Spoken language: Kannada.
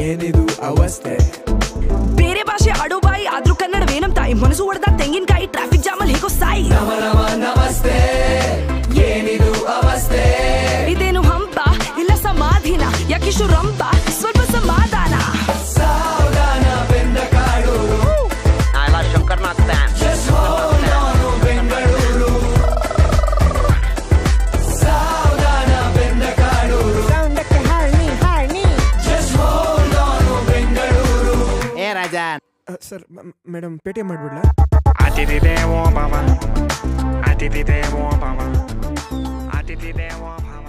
ಏನಿದು ಅವಸ್ಥೆ ಬೇರೆ ಭಾಷೆ ಆಡೋ ಬಾಯಿ ಆದ್ರೂ ಕನ್ನಡವೇನಂ ತಾಯಿ ಮನಸ್ಸು ಹೊಡೆದ ತೆಂಗಿನಕಾಯಿ ಟ್ರಾಫಿಕ್ ಜಾಮ್ ಅಲ್ಲಿ ಹೇಗೋ ಸಾಯಿ ನಮಸ್ತೆ ಏನಿದು ಅವಸ್ಥೆ ಇದೇನು ಹಂಪ ಇಲ್ಲ ಸಮಾಧಿನ ಯಾಕಿಷ್ಟು ರಂಪ ಸ್ವಲ್ಪ ಸಮಾಧಾನ ಸಾವಧಾನ ಬೆಂದ ಕಾಡೂರು ಶಂಕರ್ನಾಥ್ ನಾನು ಬೆಂಗಳೂರು ಸಾವಧಾನ ಬೆಂದ ಕಾಡೂರು ಸೌಂಡಕ್ಕೆ ಹಾರ್ನಿ ನಾನು ಬೆಂಗಳೂರು ಏ ರಾಜ ಸರ್ ಮೇಡಮ್ ಪೇಟಿಎಂ ಮಾಡ್ಬಿಡ್ಲಾ ಅತಿಥಿ ದೇವೋ ಭವ ಅತಿಥಿ ದೇವೋ ಭವ ಅತಿಥಿ ದೇವೋ ಭವ